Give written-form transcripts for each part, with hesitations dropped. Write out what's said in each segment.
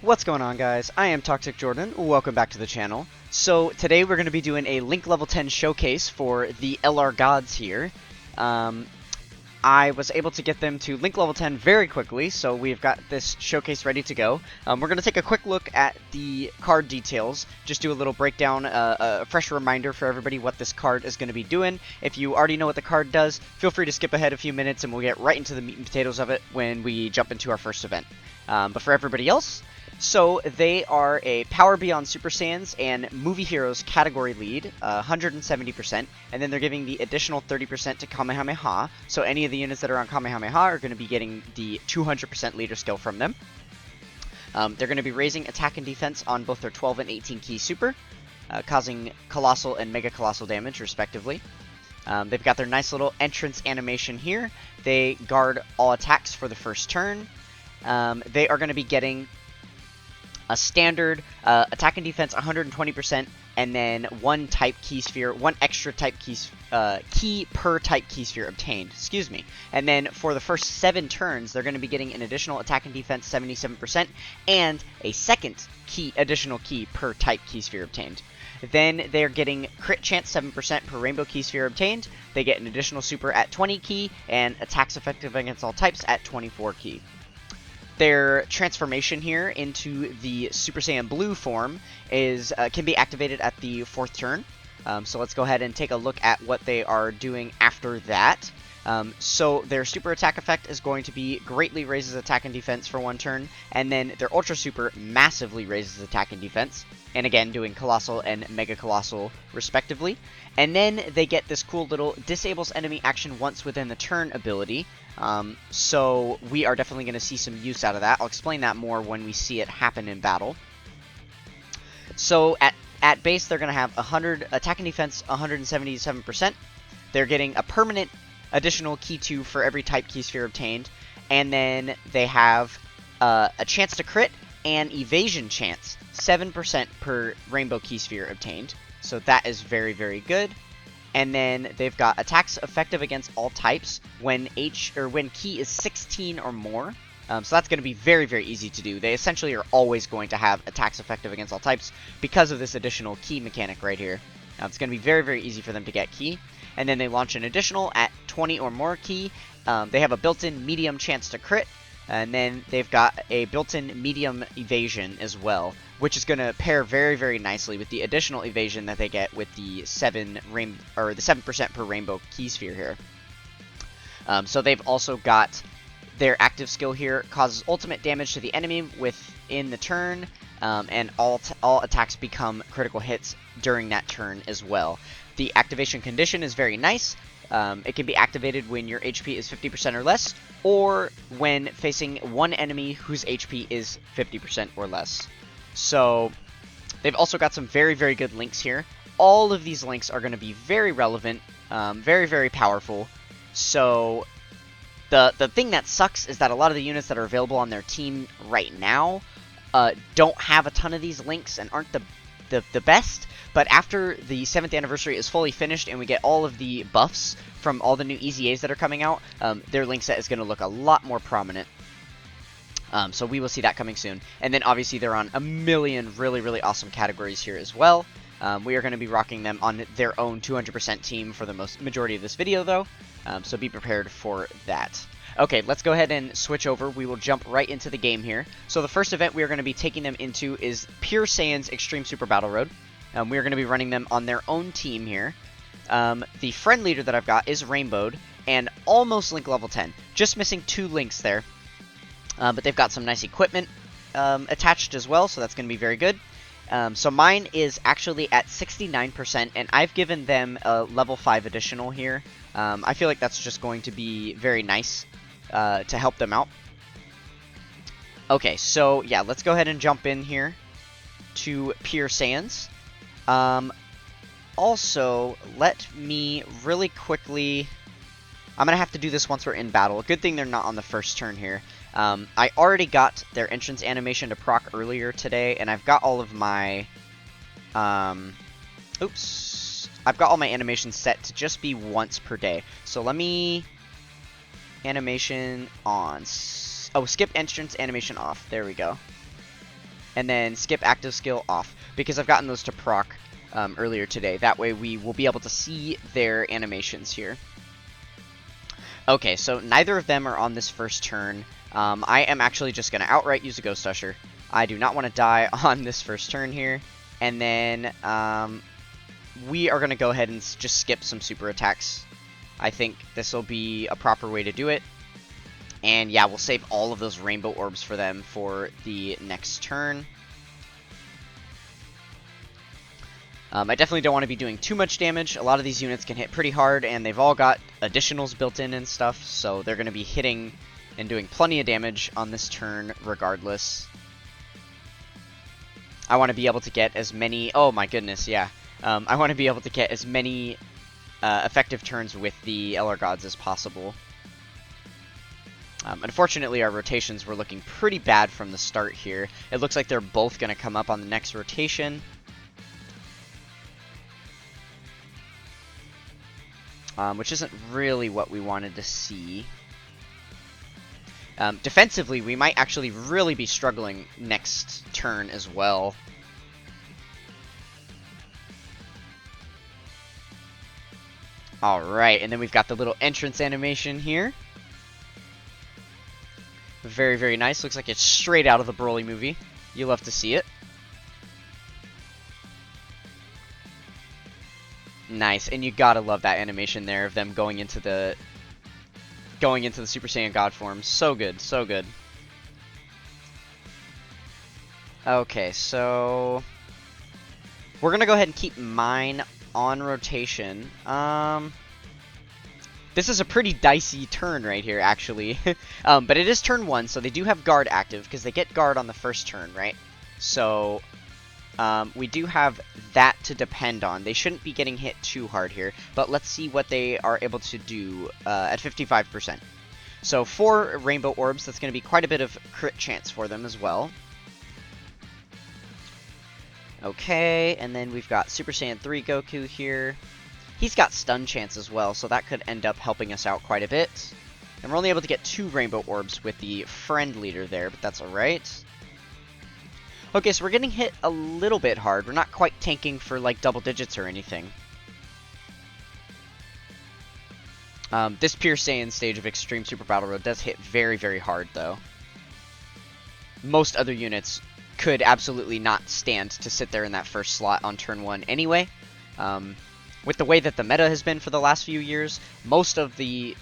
What's going on, guys? I am Toxic Jordan. Welcome back to the channel. So today we're going to be doing a Link Level 10 showcase for the LR Gods here. I was able to get them to Link Level 10 very quickly, so we've got this showcase ready to go. We're going to take a quick look at the card details, just do a little breakdown, a fresh reminder for everybody what this card is going to be doing. If you already know what the card does, feel free to skip ahead a few minutes and we'll get right into the meat and potatoes of it when we jump into our first event. But for everybody else, so they are a Power Beyond Super Saiyans and Movie Heroes category lead, 170%, and then they're giving the additional 30% to Kamehameha, so any of the units that are on Kamehameha are going to be getting the 200% leader skill from them. They're going to be raising attack and defense on both their 12 and 18 key super, causing colossal and mega colossal damage respectively. They've got their nice little entrance animation here. They guard all attacks for the first turn. They are going to be getting a standard attack and defense 120%, and then one type key sphere, one extra type key per type key sphere obtained. Excuse me. And then for the first 7 turns, they're going to be getting an additional attack and defense 77%, and a second additional key per type key sphere obtained. Then they're getting crit chance 7% per rainbow key sphere obtained. They get an additional super at 20 key, and attacks effective against all types at 24 key. Their transformation here into the Super Saiyan Blue form is can be activated at the 4th turn. So let's go ahead and take a look at what they are doing after that. So their super attack effect is going to be greatly raises attack and defense for 1 turn, and then their ultra super massively raises attack and defense, and again doing colossal and mega colossal respectively. And then they get this cool little disables enemy action once within the turn ability. So we are definitely going to see some use out of that. I'll explain that more when we see it happen in battle. So at base, they're going to have 100 attack and defense 177%. They're getting a permanent additional key 2 for every type key sphere obtained, and then they have a chance to crit and evasion chance 7% per rainbow key sphere obtained. So that is very, very good. And then they've got attacks effective against all types when key is 16 or more. So that's going to be very, very easy to do. They essentially are always going to have attacks effective against all types because of this additional key mechanic right here. It's going to be very, very easy for them to get key. And then they launch an additional at 20 or more key. They have a built-in medium chance to crit. And then they've got a built-in medium evasion as well, which is going to pair very, very nicely with the additional evasion that they get with the 7% per rainbow key sphere here. So they've also got their active skill here, causes ultimate damage to the enemy within the turn, and all attacks become critical hits during that turn as well. The activation condition is very nice. It can be activated when your HP is 50% or less, or when facing one enemy whose HP is 50% or less. So they've also got some very, very good links here. All of these links are going to be very relevant, very, very powerful. So the thing that sucks is that a lot of the units that are available on their team right now don't have a ton of these links and aren't the best. But after the 7th anniversary is fully finished and we get all of the buffs from all the new EZAs that are coming out, their link set is going to look a lot more prominent. So we will see that coming soon. And then obviously they're on a million really, really awesome categories here as well. We are going to be rocking them on their own 200% team for the majority of this video though. So be prepared for that. Okay, let's go ahead and switch over. We will jump right into the game here. So the first event we are going to be taking them into is Pure Saiyan's Extreme Super Battle Road. We are going to be running them on their own team here. The friend leader that I've got is Rainbowed and almost Link Level 10. Just missing 2 links there. But they've got some nice equipment attached as well, so that's going to be very good. So mine is actually at 69%, and I've given them a level 5 additional here. I feel like that's just going to be very nice to help them out. Okay, so yeah, let's go ahead and jump in here to Pure Saiyans. Also, let me really quickly... I'm going to have to do this once we're in battle. Good thing they're not on the first turn here. I already got their entrance animation to proc earlier today, and I've got all of my... I've got all my animations set to just be once per day. So let me... Animation on... Oh, skip entrance animation off. There we go. and then skip active skill off, because I've gotten those to proc earlier today. That way we will be able to see their animations here. Okay, so neither of them are on this first turn. I am actually just going to outright use a Ghost Usher. I do not want to die on this first turn here. And then we are going to go ahead and just skip some super attacks. I think this will be a proper way to do it. And yeah, we'll save all of those rainbow orbs for them for the next turn. I definitely don't want to be doing too much damage. A lot of these units can hit pretty hard, and they've all got additionals built in and stuff, so they're going to be hitting and doing plenty of damage on this turn regardless. I want to be able to get as many... Oh my goodness, yeah. I want to be able to get as many effective turns with the LR Gods as possible. Unfortunately, our rotations were looking pretty bad from the start here. It looks like they're both going to come up on the next rotation. Which isn't really what we wanted to see. Defensively, we might actually really be struggling next turn as well. Alright, and then we've got the little entrance animation here. Very, very nice. Looks like it's straight out of the Broly movie. You'll love to see it. Nice, and you gotta love that animation there of them going into the Super Saiyan God form. So good, so good. Okay, so we're gonna go ahead and keep mine on rotation. This is a pretty dicey turn right here, actually. But it is turn 1, so they do have guard active, because they get guard on the first turn, right? So we do have that to depend on. They shouldn't be getting hit too hard here, but let's see what they are able to do at 55%. So 4 rainbow orbs, that's going to be quite a bit of crit chance for them as well. Okay, and then we've got Super Saiyan 3 Goku here. He's got stun chance as well, so that could end up helping us out quite a bit. And we're only able to get 2 rainbow orbs with the friend leader there, but that's alright. Okay, so we're getting hit a little bit hard. We're not quite tanking for, like, double digits or anything. This Pure Saiyan stage of Extreme Super Battle Road does hit very, very hard, though. Most other units could absolutely not stand to sit there in that first slot on turn 1 anyway. With the way that the meta has been for the last few years, most of the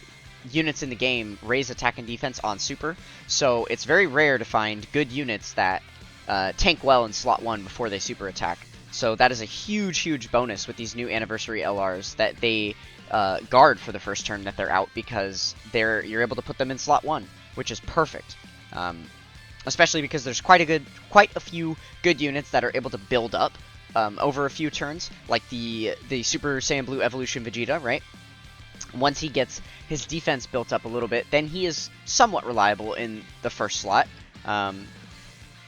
units in the game raise attack and defense on super, so it's very rare to find good units that tank well in slot 1 before they super attack. So that is a huge, huge bonus with these new anniversary LRs, that they guard for the first turn that they're out, because you're able to put them in slot 1, which is perfect. Especially because there's quite a few good units that are able to build up over a few turns, like the Super Saiyan Blue Evolution Vegeta, right? Once he gets his defense built up a little bit, then he is somewhat reliable in the first slot.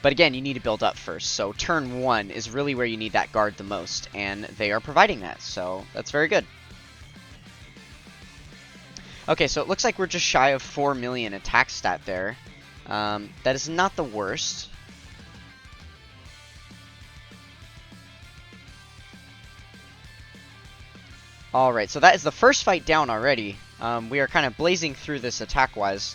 But again, you need to build up first, so turn 1 is really where you need that guard the most, and they are providing that, so that's very good. Okay, so it looks like we're just shy of 4 million attack stat there. That is not the worst. Alright, so that is the first fight down already. We are kind of blazing through this attack-wise.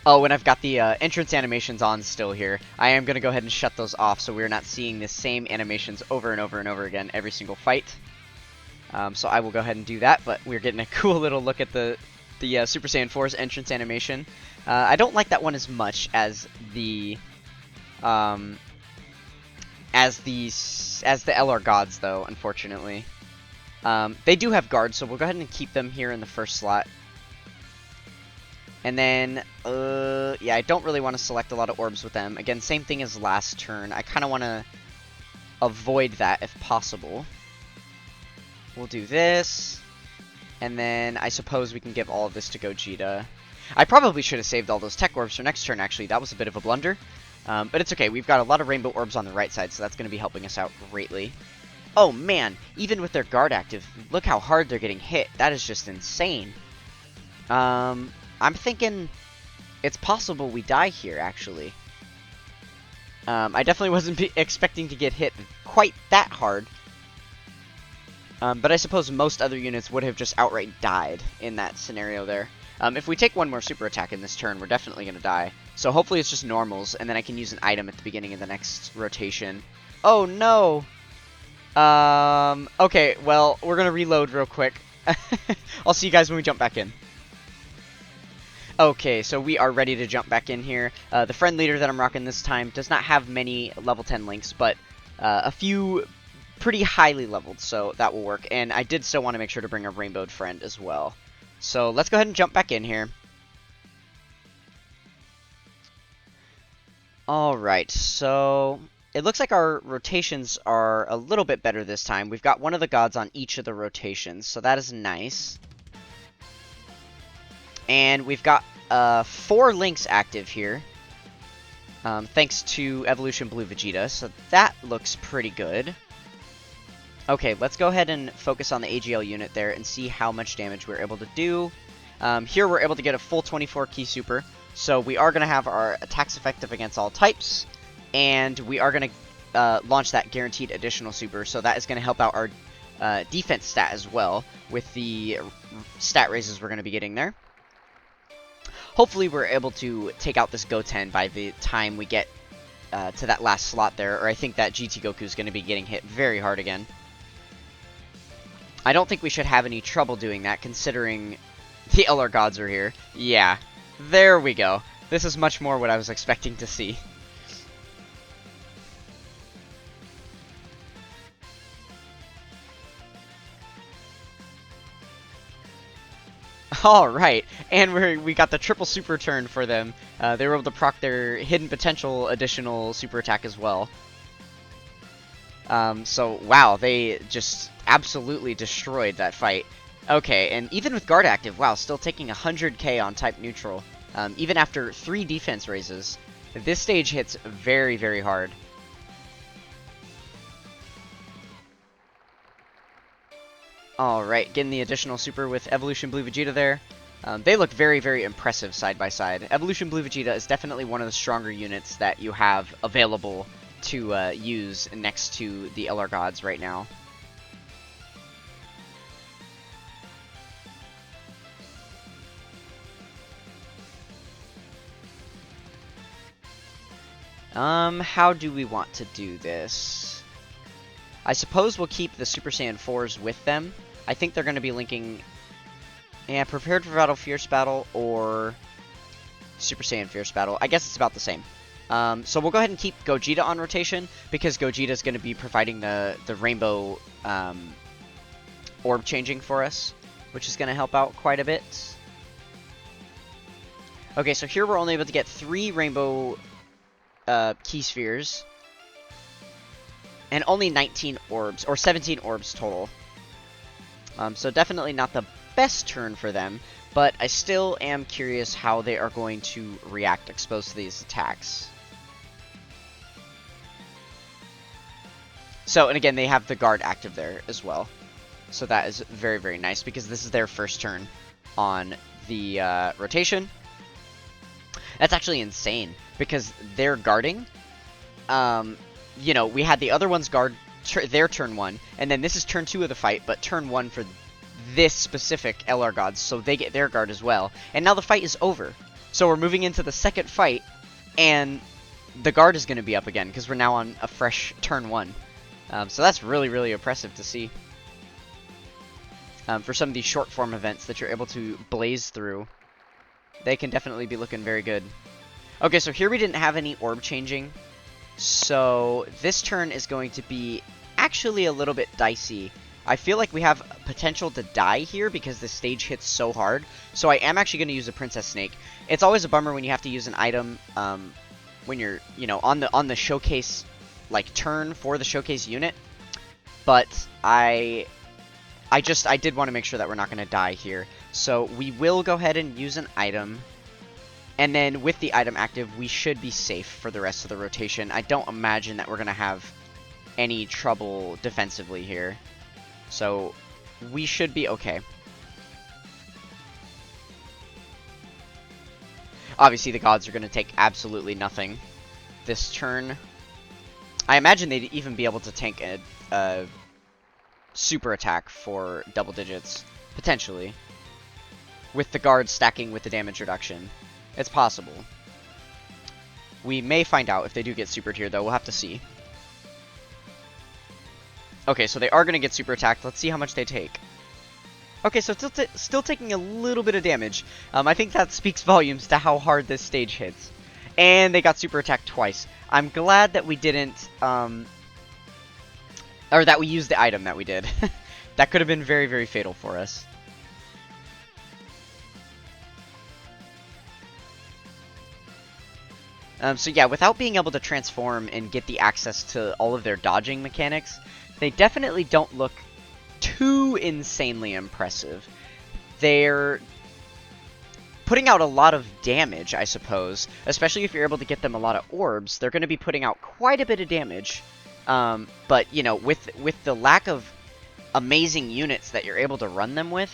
Oh, and I've got the entrance animations on still here. I am going to go ahead and shut those off so we're not seeing the same animations over and over and over again every single fight. So I will go ahead and do that, but we're getting a cool little look at the Super Saiyan 4's entrance animation. I don't like that one as much as the LR Gods, though, unfortunately. They do have guards, so we'll go ahead and keep them here in the first slot. And then, yeah, I don't really want to select a lot of orbs with them. Again, same thing as last turn. I kind of want to avoid that if possible. We'll do this. And then I suppose we can give all of this to Gogeta. I probably should have saved all those tech orbs for next turn, actually. That was a bit of a blunder. But it's okay. We've got a lot of rainbow orbs on the right side, so that's going to be helping us out greatly. Oh, man. Even with their guard active, look how hard they're getting hit. That is just insane. I'm thinking it's possible we die here, actually. I definitely wasn't expecting to get hit quite that hard. But I suppose most other units would have just outright died in that scenario there. If we take one more super attack in this turn, we're definitely going to die. So hopefully it's just normals, and then I can use an item at the beginning of the next rotation. Oh, no! Okay, well, we're going to reload real quick. I'll see you guys when we jump back in. Okay, so we are ready to jump back in here. The friend leader that I'm rocking this time does not have many level 10 links, but a few pretty highly leveled, so that will work. And I did still want to make sure to bring a rainbowed friend as well. So let's go ahead and jump back in here. Alright, so it looks like our rotations are a little bit better this time. We've got one of the gods on each of the rotations, so that is nice. And we've got 4 links active here, thanks to Evolution Blue Vegeta, so that looks pretty good. Okay, let's go ahead and focus on the AGL unit there and see how much damage we're able to do. Here we're able to get a full 24 key super, so we are going to have our attacks effective against all types, and we are going to launch that guaranteed additional super, so that is going to help out our defense stat as well with the stat raises we're going to be getting there. Hopefully we're able to take out this Goten by the time we get to that last slot there, or I think that GT Goku is going to be getting hit very hard again. I don't think we should have any trouble doing that, considering the LR gods are here. Yeah, there we go. This is much more what I was expecting to see. Alright, and we got the triple super turn for them. They were able to proc their hidden potential additional super attack as well. So, wow, they just absolutely destroyed that fight. Okay, and even with guard active, wow, still taking 100k on type neutral. Even after 3 defense raises, this stage hits very, very hard. Alright, getting the additional super with Evolution Blue Vegeta there. They look very, very impressive side by side. Evolution Blue Vegeta is definitely one of the stronger units that you have available to use next to the LR gods right now. How do we want to do this? I suppose we'll keep the Super Saiyan 4s with them. I think they're going to be linking... Yeah, Prepared for Battle, Fierce Battle, or Super Saiyan Fierce Battle. I guess it's about the same. So we'll go ahead and keep Gogeta on rotation, because Gogeta is going to be providing the rainbow orb changing for us, which is going to help out quite a bit. Okay, so here we're only able to get 3 rainbow key spheres, and only 19 orbs, or 17 orbs total. So definitely not the best turn for them, but I still am curious how they are going to react exposed to these attacks. So, and again, they have the guard active there as well. So that is very, very nice, because this is their first turn on the rotation. That's actually insane, because they're guarding. You know, we had the other ones guard their turn 1, and then this is turn 2 of the fight, but turn 1 for this specific LR gods, so they get their guard as well. And now the fight is over. So we're moving into the second fight, and the guard is going to be up again, because we're now on a fresh turn 1. So that's really, really impressive to see. For some of these short form events that you're able to blaze through, they can definitely be looking very good. Okay, so here we didn't have any orb changing, so this turn is going to be actually a little bit dicey. I feel like we have potential to die here because the stage hits so hard, so I am actually going to use a Princess Snake. It's always a bummer when you have to use an item when you're, you know, on the showcase like turn for the showcase unit, but I did want to make sure that we're not going to die here. So we will go ahead and use an item, and then with the item active, we should be safe for the rest of the rotation. I don't imagine that we're going to have any trouble defensively here, so we should be okay. Obviously, the gods are going to take absolutely nothing this turn. I imagine they'd even be able to tank a super attack for double digits, potentially. With the guards stacking with the damage reduction. It's possible. We may find out if they do get super tier, though. We'll have to see. Okay, so they are going to get super attacked. Let's see how much they take. Okay, so still taking a little bit of damage. I think that speaks volumes to how hard this stage hits. And they got super attacked twice. I'm glad that we didn't, or that we used the item that we did. That could have been very, very fatal for us. So yeah, without being able to transform and get the access to all of their dodging mechanics, they definitely don't look too insanely impressive. They're putting out a lot of damage, I suppose, especially if you're able to get them a lot of orbs. They're going to be putting out quite a bit of damage, but, you know, with the lack of amazing units that you're able to run them with,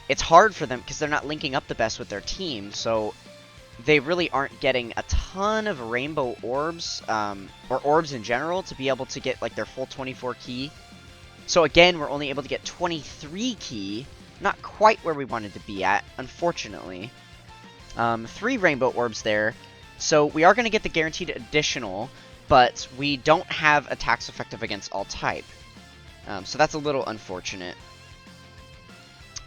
it's hard for them because they're not linking up the best with their team, so they really aren't getting a ton of rainbow orbs, or orbs in general, to be able to get, like, their full 24 key. So again, we're only able to get 23 key, not quite where we wanted to be at, unfortunately. 3 rainbow orbs there, so we are going to get the guaranteed additional, but we don't have attacks effective against all type. So that's a little unfortunate.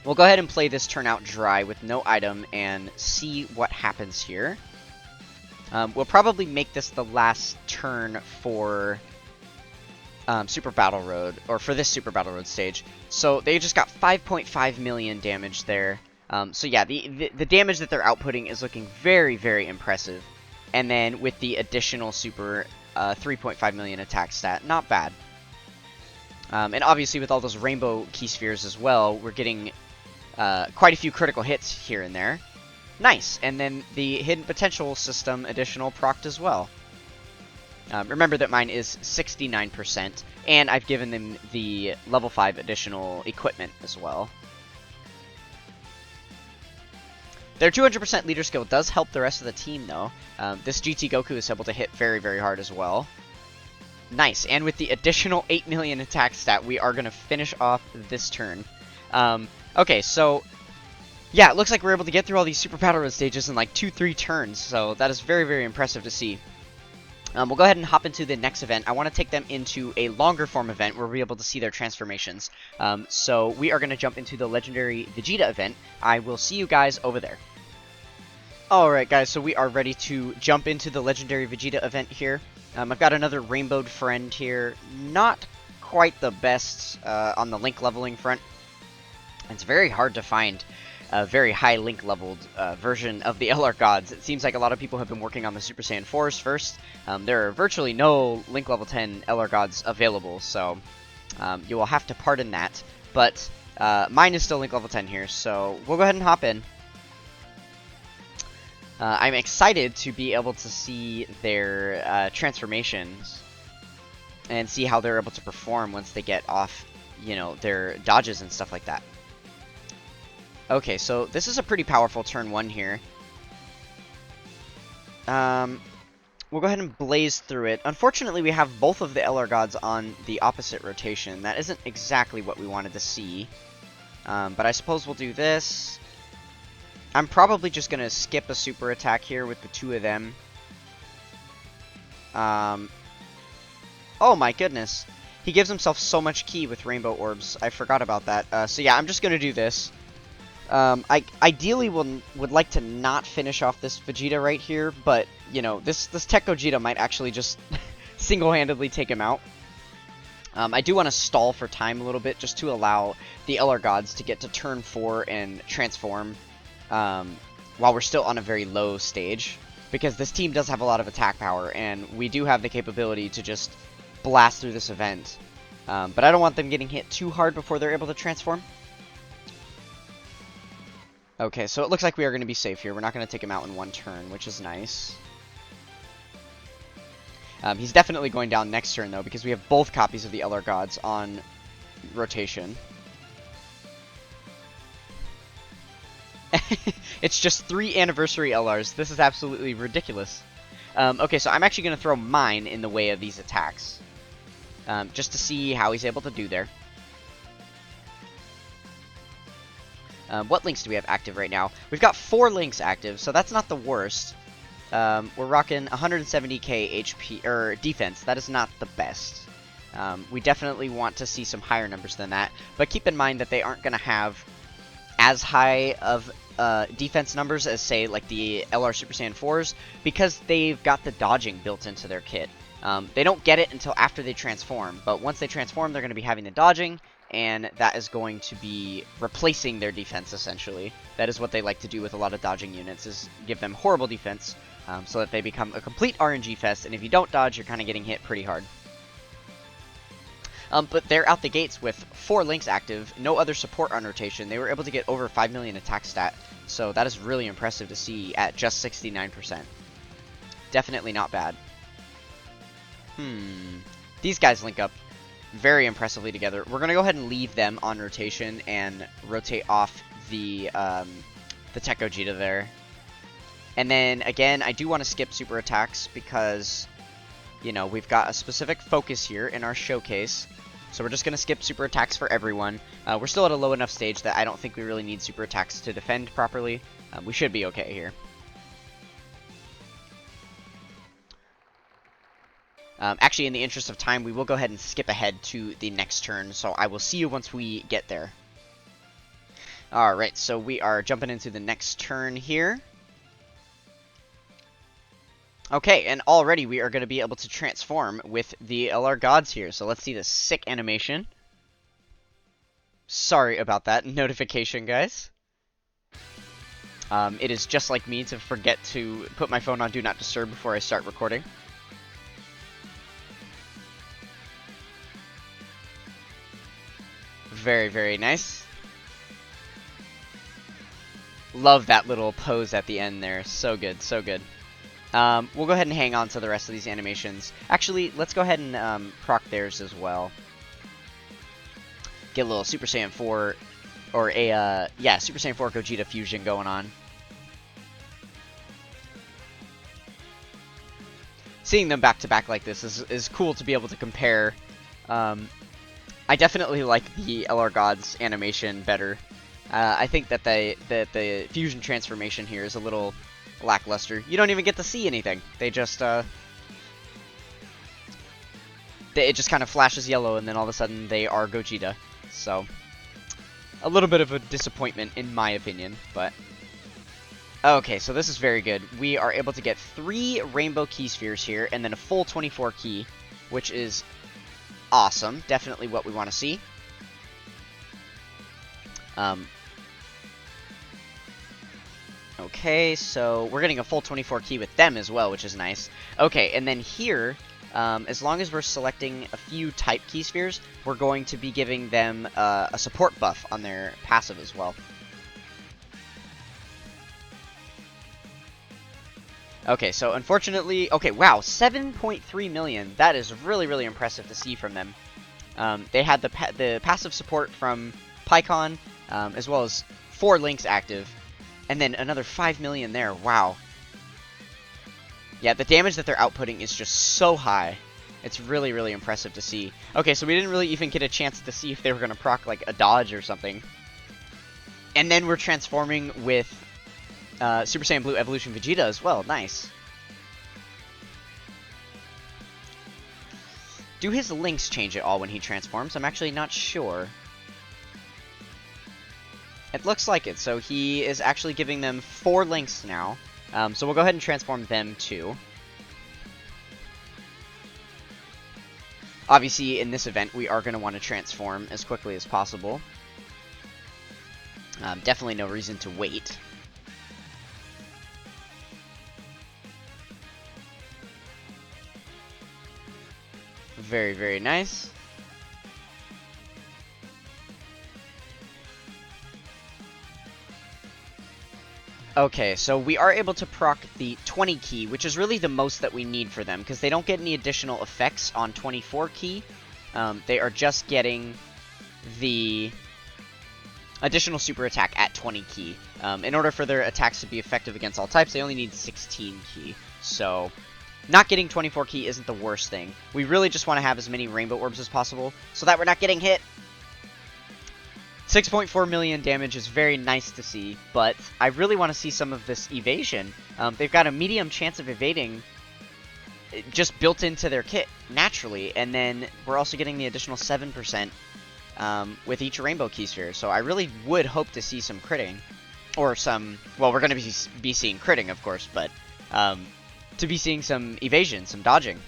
We'll go ahead and play this turn out dry with no item and see what happens here. We'll probably make this the last turn for Super Battle Road, or for this Super Battle Road stage. So they just got 5.5 million damage there. So yeah, the damage that they're outputting is looking very, very impressive. And then with the additional super 3.5 million attack stat, not bad. And obviously with all those rainbow key spheres as well, we're getting quite a few critical hits here and there. Nice, and then the hidden potential system additional procced as well. Remember that mine is 69%, and I've given them the level 5 additional equipment as well. Their 200% leader skill does help the rest of the team, though. This GT Goku is able to hit very, very hard as well. Nice, and with the additional 8 million attack stat, we are going to finish off this turn. Okay, so yeah, it looks like we're able to get through all these Super Battle Road stages in like 2-3 turns, so that is very, very impressive to see. We'll go ahead and hop into the next event. I want to take them into a longer form event where we'll be able to see their transformations. So we are going to jump into the Legendary Vegeta Event. I will see you guys over there. Alright guys, so we are ready to jump into the Legendary Vegeta Event here. I've got another rainbowed friend here. Not quite the best on the link leveling front. It's very hard to find a very high link leveled version of the LR Gods. It seems like a lot of people have been working on the Super Saiyan 4s first. There are virtually no link level 10 LR Gods available, so you will have to pardon that. But mine is still link level 10 here, so we'll go ahead and hop in. I'm excited to be able to see their transformations and see how they're able to perform once they get off, you know, their dodges and stuff like that. Okay, so this is a pretty powerful turn 1 here. We'll go ahead and blaze through it. Unfortunately, we have both of the LR Gods on the opposite rotation. That isn't exactly what we wanted to see. But I suppose we'll do this. I'm probably just going to skip a super attack here with the 2 of them. Oh my goodness. He gives himself so much ki with rainbow orbs. I forgot about that. So yeah, I'm just going to do this. I ideally would like to not finish off this Vegeta right here, but, you know, this TEQ Gogeta might actually just single-handedly take him out. I do want to stall for time a little bit, just to allow the LR Gods to get to turn 4 and transform, while we're still on a very low stage, because this team does have a lot of attack power, and we do have the capability to just blast through this event. But I don't want them getting hit too hard before they're able to transform. Okay, so it looks like we are going to be safe here. We're not going to take him out in one turn, which is nice. He's definitely going down next turn, though, because we have both copies of the LR Gods on rotation. It's just 3 anniversary LRs. This is absolutely ridiculous. Okay, so I'm actually going to throw mine in the way of these attacks. Just to see how he's able to do there. What links do we have active right now? We've got 4 links active, so that's not the worst. We're rocking 170k HP, or defense. That is not the best. We definitely want to see some higher numbers than that, but keep in mind that they aren't going to have as high of defense numbers as, say, like the LR Super Saiyan 4s, because they've got the dodging built into their kit. They don't get it until after they transform, but once they transform, they're going to be having the dodging, and that is going to be replacing their defense, essentially. That is what they like to do with a lot of dodging units, is give them horrible defense, so that they become a complete RNG fest, and if you don't dodge, you're kind of getting hit pretty hard. But they're out the gates with 4 links active, no other support on rotation. They were able to get over 5 million attack stat, so that is really impressive to see at just 69%. Definitely not bad. These guys link up very impressively together. We're going to go ahead and leave them on rotation and rotate off the TEQ Gogeta there. And then, again, I do want to skip super attacks because, you know, we've got a specific focus here in our showcase. So we're just going to skip super attacks for everyone. We're still at a low enough stage that I don't think we really need super attacks to defend properly. We should be okay here. Actually, in the interest of time, we will go ahead and skip ahead to the next turn. So I will see you once we get there. Alright, so we are jumping into the next turn here. Okay, and already we are going to be able to transform with the LR Gods here. So let's see this sick animation. Sorry about that notification, guys. It is just like me to forget to put my phone on Do Not Disturb before I start recording. Very, very nice. Love that little pose at the end there. So good, so good. We'll go ahead and hang on to the rest of these animations. Actually, let's go ahead and proc theirs as well. Get a little Super Saiyan 4, or a, yeah, Super Saiyan 4 Gogeta fusion going on. Seeing them back-to-back like this is cool to be able to compare. I definitely like the LR Gods animation better. I think that the fusion transformation here is a little lackluster. You don't even get to see anything. They just it just kind of flashes yellow, and then all of a sudden they are Gogeta. So a little bit of a disappointment in my opinion, but okay, so this is very good. We are able to get 3 rainbow key spheres here, and then a full 24 key, which is awesome. Definitely what we want to see. Okay, so we're getting a full 24 key with them as well, which is nice. Okay, and then here, as long as we're selecting a few type key spheres, we're going to be giving them a support buff on their passive as well. Okay, so unfortunately, okay, wow, 7.3 million. That is really, really impressive to see from them. They had the passive support from PyCon, as well as 4 links active, and then another 5 million there. Wow. Yeah, the damage that they're outputting is just so high. It's really, really impressive to see. Okay, so we didn't really even get a chance to see if they were going to proc, like, a dodge or something. And then we're transforming with Super Saiyan Blue Evolution Vegeta as well. Nice. Do his links change at all when he transforms? I'm actually not sure. It looks like it. So he is actually giving them 4 links now. So we'll go ahead and transform them too. Obviously, in this event, we are going to want to transform as quickly as possible. Definitely no reason to wait. Very, very nice. Okay, so we are able to proc the 20 key, which is really the most that we need for them, because they don't get any additional effects on 24 key. They are just getting the additional super attack at 20 key. In order for their attacks to be effective against all types, they only need 16 ki. So, not getting 24 ki isn't the worst thing. We really just want to have as many rainbow orbs as possible, so that we're not getting hit. 6.4 million damage is very nice to see, but I really want to see some of this evasion. They've got a medium chance of evading just built into their kit naturally, and then we're also getting the additional 7% with each rainbow key sphere. So I really would hope to see some critting, or some, well, we're going to be seeing critting, of course, but to be seeing some evasion, some dodging.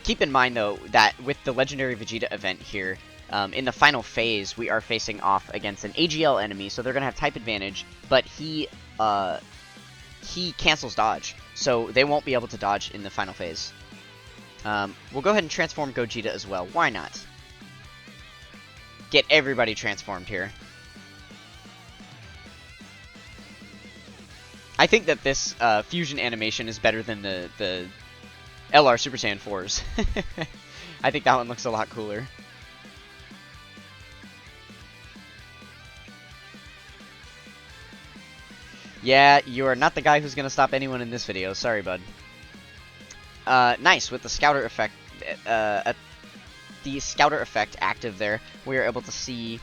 Keep in mind, though, that with the Legendary Vegeta event here, in the final phase, we are facing off against an AGL enemy, so they're going to have type advantage, but he cancels dodge, so they won't be able to dodge in the final phase. We'll go ahead and transform Gogeta as well. Why not? Get everybody transformed here. I think that this fusion animation is better than the LR Super Saiyan 4s. I think that one looks a lot cooler. Yeah, you are not the guy who's going to stop anyone in this video. Sorry, bud. Nice, with the Scouter effect, active there, we are able to see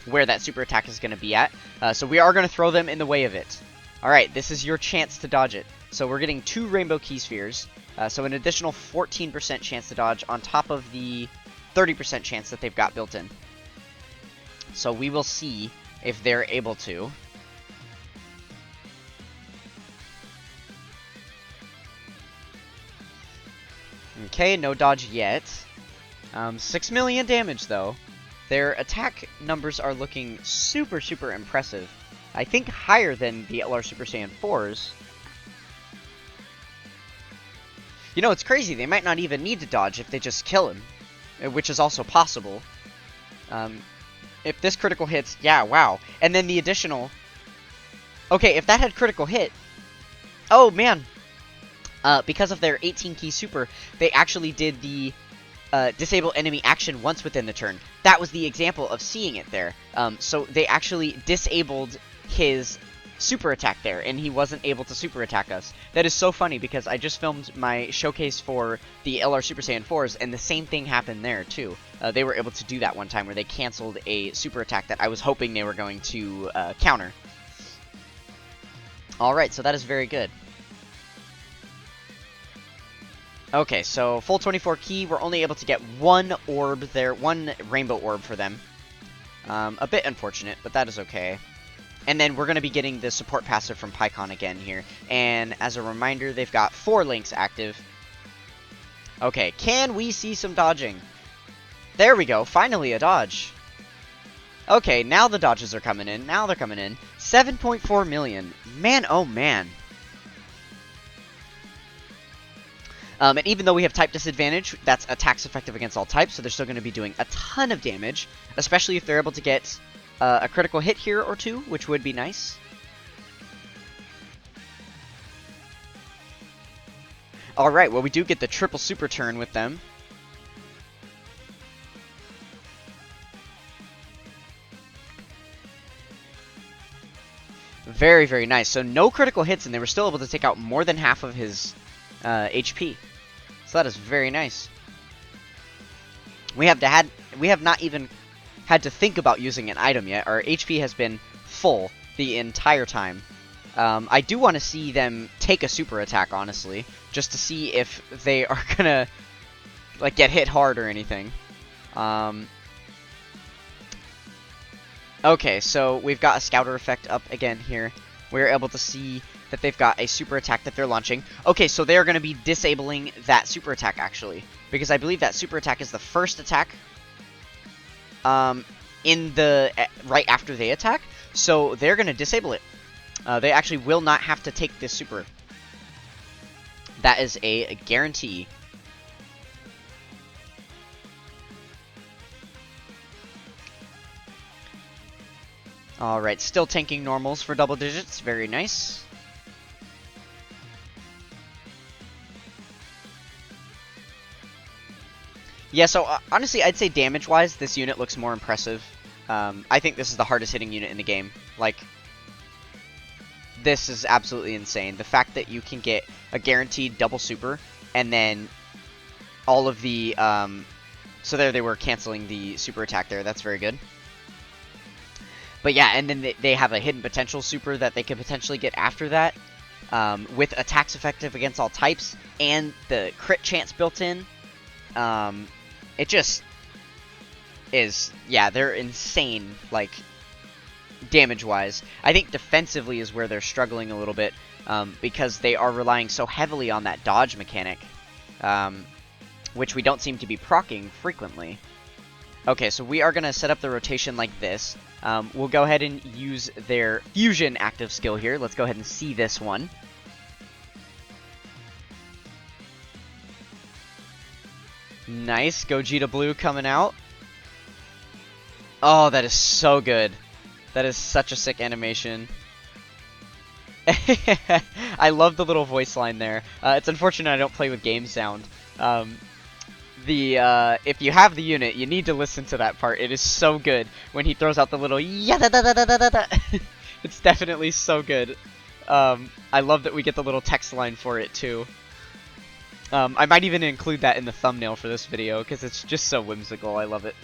where that super attack is going to be at. So we are going to throw them in the way of it. Alright, this is your chance to dodge it. So we're getting 2 rainbow key spheres, so an additional 14% chance to dodge on top of the 30% chance that they've got built in. So we will see if they're able to. Okay, no dodge yet. 6 million damage, though. Their attack numbers are looking super, super impressive. I think higher than the LR Super Saiyan 4s. You know, it's crazy. They might not even need to dodge if they just kill him, which is also possible. If this critical hits, yeah, wow. And then the additional... Okay, if that had critical hit... Oh, man. Because of their 18 key super, they actually did the disable enemy action once within the turn. That was the example of seeing it there. So they actually disabled his super attack there, and he wasn't able to super attack us. That is so funny, because I just filmed my showcase for the LR Super Saiyan 4s, and the same thing happened there, too. They were able to do that one time, where they canceled a super attack that I was hoping they were going to counter. Alright, so that is very good. Okay, so full 24 key, we're only able to get 1 orb there, 1 rainbow orb for them. A bit unfortunate, but that is okay. And then we're going to be getting the support passive from Pycon again here. And as a reminder, they've got 4 links active. Okay, can we see some dodging? There we go, finally a dodge. Okay, now the dodges are coming in, now they're coming in. 7.4 million. Man, oh man. And even though we have type disadvantage, that's attacks effective against all types, so they're still going to be doing a ton of damage, especially if they're able to get a critical hit here or 2, which would be nice. Alright, well, we do get the triple super turn with them. Very, very nice. So no critical hits, and they were still able to take out more than half of his HP. So that is very nice. We have not even had to think about using an item yet. Our HP has been full the entire time. I do want to see them take a super attack, honestly, just to see if they are gonna like get hit hard or anything. Okay, so we've got a Scouter effect up again here. We're able to see that they've got a super attack that they're launching. Okay, so they are going to be disabling that super attack, actually, because I believe that super attack is the first attack in the right after they attack, so they're going to disable it. They actually will not have to take this super. That is a guarantee. Alright, still tanking normals for double digits. Very nice. Yeah, so honestly, I'd say damage-wise, this unit looks more impressive I think this is the hardest hitting unit in the game. Like, this is absolutely insane. The fact that you can get a guaranteed double super, and then all of the, so there they were canceling the super attack there. That's very good. But yeah, and then they have a hidden potential super that they could potentially get after that, with attacks effective against all types, and the crit chance built in. It just is, yeah, they're insane, like, damage-wise. I think defensively is where they're struggling a little bit, because they are relying so heavily on that dodge mechanic, which we don't seem to be proccing frequently. Okay, so we are going to set up the rotation like this. We'll go ahead and use their fusion active skill here. Let's go ahead and see this one. Nice, Gogeta Blue coming out. Oh, that is so good. That is such a sick animation. I love the little voice line there. It's unfortunate I don't play with game sound. If you have the unit, you need to listen to that part. It is so good when he throws out the little yeah-da-da-da-da-da-da. It's definitely so good. I love that we get the little text line for it too. I might even include that in the thumbnail for this video because it's just so whimsical. I love it.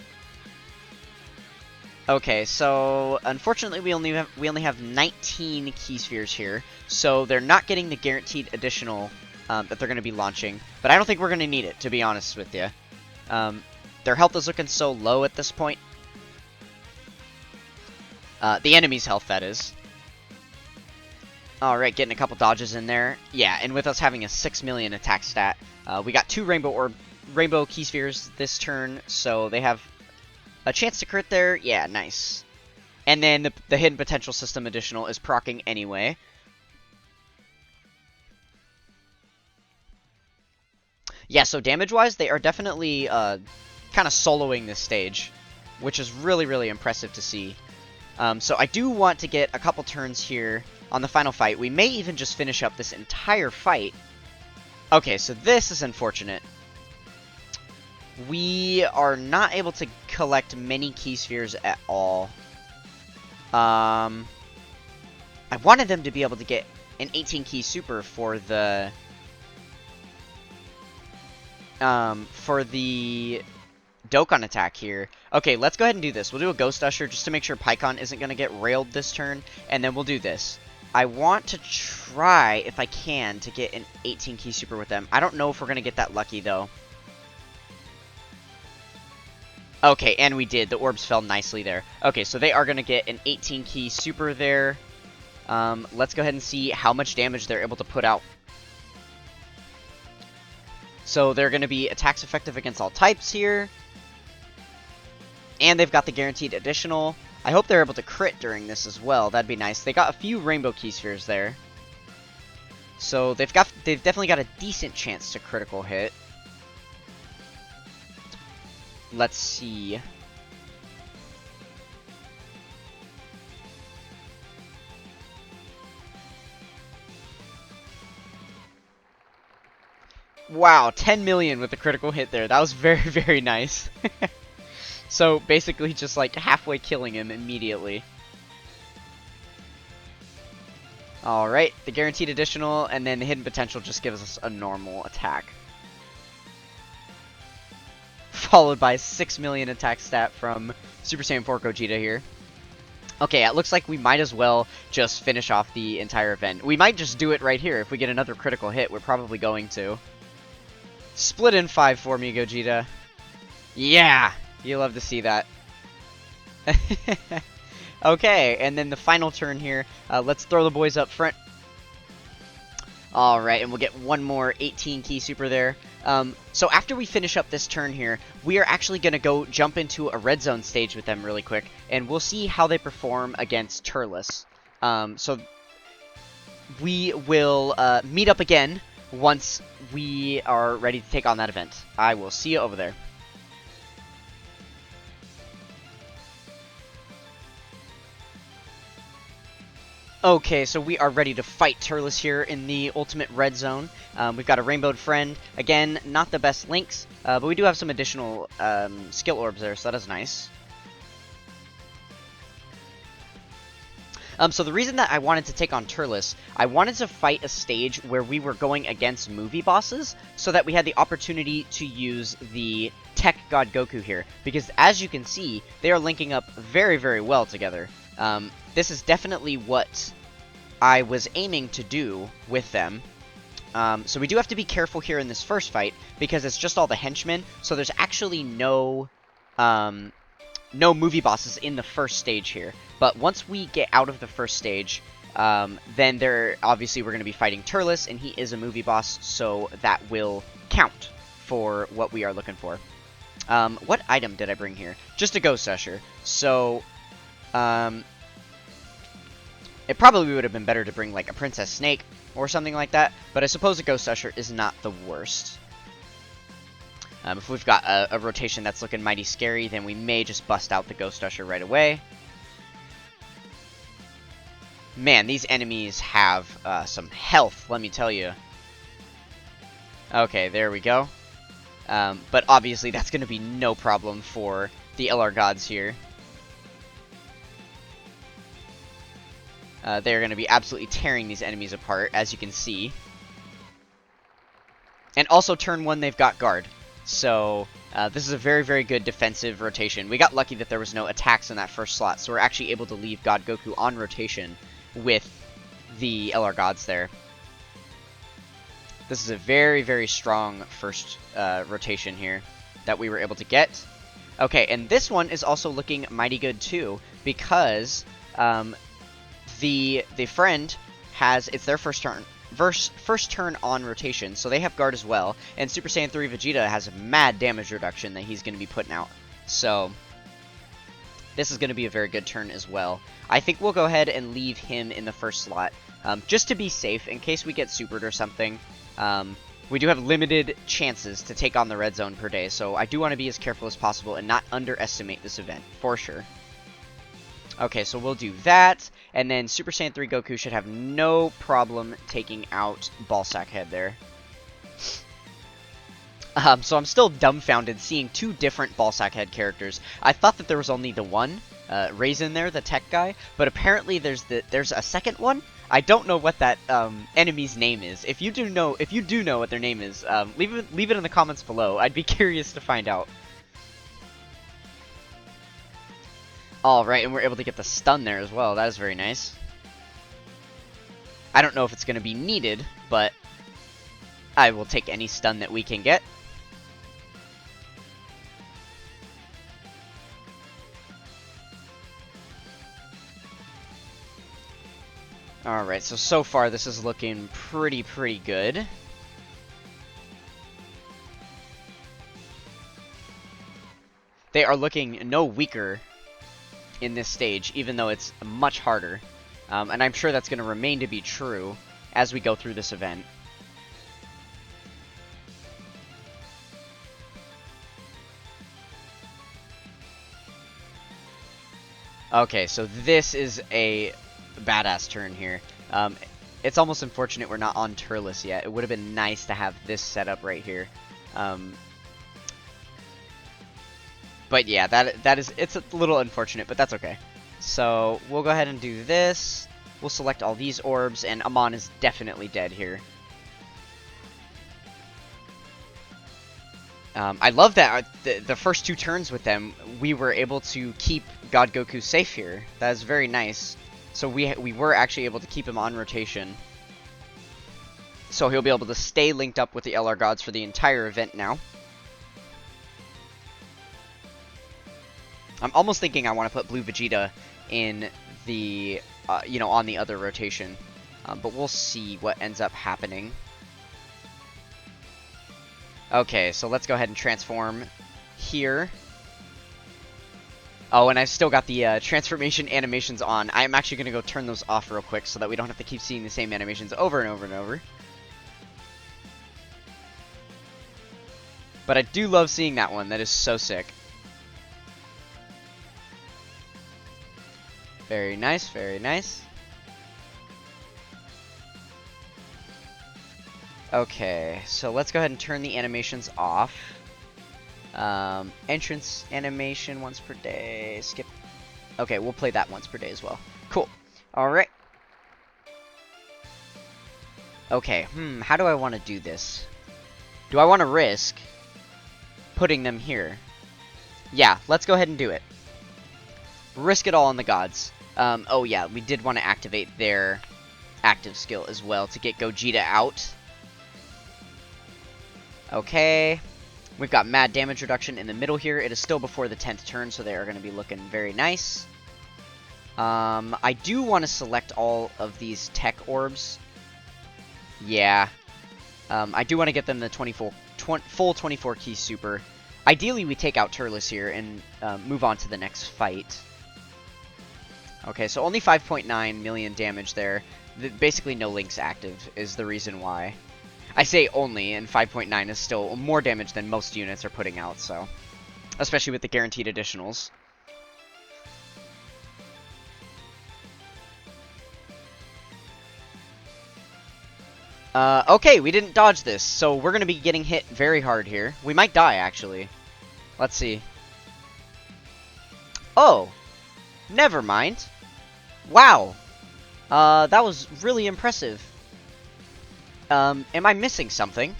Okay, so unfortunately we only have 19 key spheres here, so they're not getting the guaranteed additional that they're going to be launching. But I don't think we're going to need it, to be honest with you. Their health is looking so low at this point. The enemy's health, that is. Alright, getting a couple dodges in there. Yeah, and with us having a 6 million attack stat, we got 2 rainbow key spheres this turn, so they have a chance to crit there. Yeah, nice. And then the hidden potential system additional is proccing anyway. Yeah, so damage-wise, they are definitely kind of soloing this stage, which is really, really impressive to see. So I do want to get a couple turns here on the final fight. We may even just finish up this entire fight. Okay, so this is unfortunate. We are not able to collect many key spheres at all. I wanted them to be able to get an 18 key super for the Dokkan attack here. Okay, let's go ahead and do this. We'll do a Ghost Usher just to make sure Pikkon isn't going to get railed this turn, and then we'll do this. I want to try, if I can, to get an 18 key super with them. I don't know if we're going to get that lucky, though. Okay, and we did. The orbs fell nicely there. Okay, so they are going to get an 18 key super there. Let's go ahead and see how much damage they're able to put out. So they're going to be attacks effective against all types here. And they've got the guaranteed additional. I hope they're able to crit during this as well. That'd be nice. They got a few rainbow key spheres there. So they've definitely got a decent chance to critical hit. Let's see. Wow, 10 million with the critical hit there. That was very, very nice. So basically just like halfway killing him immediately. Alright, the guaranteed additional, and then the hidden potential just gives us a normal attack. Followed by 6 million attack stat from Super Saiyan 4 Gogeta here. Okay, it looks like we might as well just finish off the entire event. We might just do it right here. If we get another critical hit, we're probably going to. Split in 5 for me, Gogeta. Yeah! You love to see that. Okay, and then the final turn here. Let's throw the boys up front. Alright, and we'll get one more 18 key super there. So after we finish up this turn here, we are actually going to go jump into a red zone stage with them really quick, and we'll see how they perform against Turles. So we will meet up again once we are ready to take on that event. I will see you over there. Okay, so we are ready to fight Turles here in the Ultimate Red Zone. We've got a Rainbowed Friend. Again, not the best links, but we do have some additional skill orbs there, so that is nice. So the reason that I wanted to take on Turles, I wanted to fight a stage where we were going against movie bosses, so that we had the opportunity to use the TEQ God Goku here. Because as you can see, they are linking up very, very well together. This is definitely what I was aiming to do with them. So we do have to be careful here in this first fight, because it's just all the henchmen, so there's actually no movie bosses in the first stage here. But once we get out of the first stage, then obviously we're going to be fighting Turles, and he is a movie boss, so that will count for what we are looking for. What item did I bring here? Just a Ghost Usher. So, it probably would have been better to bring, like, a Princess Snake or something like that, but I suppose a Ghost Usher is not the worst. If we've got a rotation that's looking mighty scary, then we may just bust out the Ghost Usher right away. Man, these enemies have some health, let me tell you. Okay, there we go. But obviously that's going to be no problem for the LR gods here. They're going to be absolutely tearing these enemies apart, as you can see. And also turn 1, they've got guard. So, this is a very, very good defensive rotation. We got lucky that there was no attacks in that first slot, so we're actually able to leave God Goku on rotation with the LR gods there. This is a very, very strong first rotation here that we were able to get. Okay, and this one is also looking mighty good too, because the friend it's their first turn on rotation, so they have guard as well, and Super Saiyan 3 Vegeta has a mad damage reduction that he's going to be putting out. So this is going to be a very good turn as well. I think we'll go ahead and leave him in the first slot, just to be safe in case we get supered or something. We do have limited chances to take on the red zone per day, so I do want to be as careful as possible and not underestimate this event, for sure. Okay, so we'll do that, and then Super Saiyan 3 Goku should have no problem taking out Ballsack Head there. So I'm still dumbfounded seeing 2 different Ballsack Head characters. I thought that there was only the one, Raisin there, the tech guy, but apparently there's a second one. I don't know what that enemy's name is. If you do know what their name is, leave it in the comments below. I'd be curious to find out. Alright, and we're able to get the stun there as well. That is very nice. I don't know if it's going to be needed, but I will take any stun that we can get. Alright, so far this is looking pretty good. They are looking no weaker in this stage, even though it's much harder. And I'm sure that's going to remain to be true as we go through this event. Okay, so this is a badass turn here. It's almost unfortunate we're not on Turles yet. It would have been nice to have this set up right here. But yeah, it's a little unfortunate, but that's okay. So we'll go ahead and do this. We'll select all these orbs, and Amon is definitely dead here. I love that the first 2 turns with them, we were able to keep God Goku safe here. That is very nice. So we were actually able to keep him on rotation. So he'll be able to stay linked up with the LR gods for the entire event now. I'm almost thinking I want to put Blue Vegeta in the, on the other rotation. But we'll see what ends up happening. Okay, so let's go ahead and transform here. Oh, and I've still got the transformation animations on. I'm actually going to go turn those off real quick so that we don't have to keep seeing the same animations over and over and over. But I do love seeing that one. That is so sick. Very nice, very nice. Okay, so let's go ahead and turn the animations off. Entrance animation once per day. Skip. Okay, we'll play that once per day as well. Cool. Alright. Okay, how do I want to do this? Do I want to risk putting them here? Yeah, let's go ahead and do it. Risk it all on the gods. Oh yeah, we did want to activate their active skill as well to get Gogeta out. Okay. We've got mad damage reduction in the middle here. It is still before the 10th turn, so they are going to be looking very nice. I do want to select all of these TEQ orbs. Yeah. I do want to get them the full 24 key super. Ideally, we take out Turles here and move on to the next fight. Okay, so only 5.9 million damage there. Basically, no links active is the reason why. I say only, and 5.9 is still more damage than most units are putting out, so. Especially with the guaranteed additionals. Okay, we didn't dodge this, so we're gonna be getting hit very hard here. We might die, actually. Let's see. Oh! Never mind. Wow! That was really impressive. Am I missing something?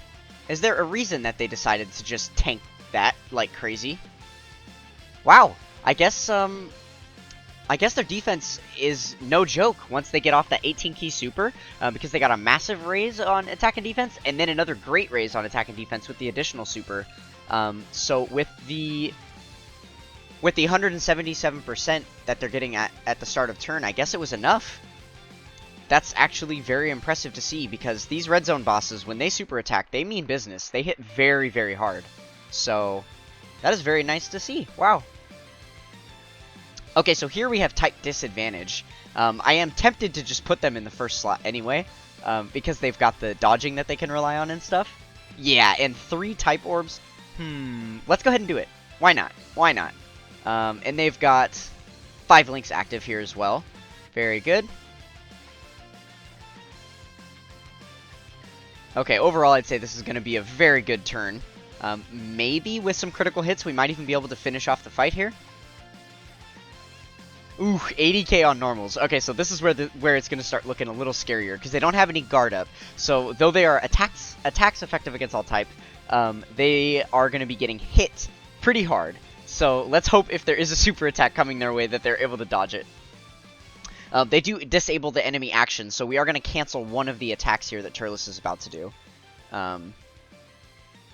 Is there a reason that they decided to just tank that like crazy? Wow! I guess their defense is no joke once they get off that 18 key super, because they got a massive raise on attack and defense, and then another great raise on attack and defense with the additional super. So with the 177% that they're getting at the start of turn, I guess it was enough. That's actually very impressive to see, because these red zone bosses, when they super attack, they mean business. They hit very, very hard. So that is very nice to see. Wow. Okay, so here we have type disadvantage. I am tempted to just put them in the first slot anyway, because they've got the dodging that they can rely on and stuff. Yeah, and 3 type orbs. Let's go ahead and do it. Why not? Why not? And they've got 5 links active here as well. Very good. Okay, overall I'd say this is going to be a very good turn. Maybe with some critical hits we might even be able to finish off the fight here. Ooh, 80k on normals. Okay, so this is where it's going to start looking a little scarier, because they don't have any guard up. So though they are attacks effective against all type, they are going to be getting hit pretty hard. So let's hope if there is a super attack coming their way that they're able to dodge it. They do disable the enemy action, so we are going to cancel one of the attacks here that Turles is about to do.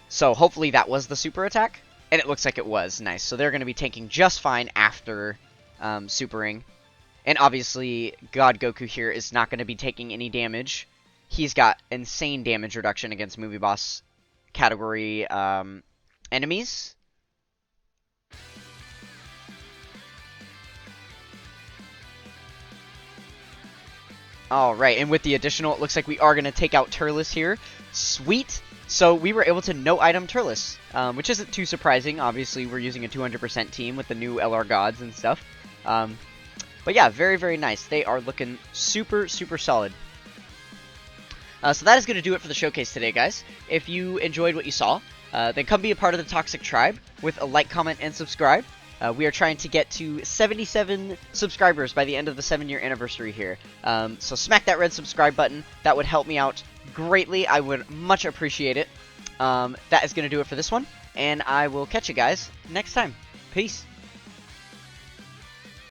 So hopefully that was the super attack, and it looks like it was. Nice. So they're going to be tanking just fine after supering. And obviously, God Goku here is not going to be taking any damage. He's got insane damage reduction against movie boss category enemies. Alright, and with the additional, it looks like we are going to take out Turles here. Sweet! So we were able to no-item Turles, which isn't too surprising. Obviously, we're using a 200% team with the new LR gods and stuff. But yeah, very, very nice. They are looking super, super solid. So that is going to do it for the showcase today, guys. If you enjoyed what you saw, then come be a part of the Toxic Tribe with a like, comment, and subscribe. We are trying to get to 77 subscribers by the end of the 7-year anniversary here. So smack that red subscribe button. That would help me out greatly. I would much appreciate it. That is going to do it for this one. And I will catch you guys next time. Peace.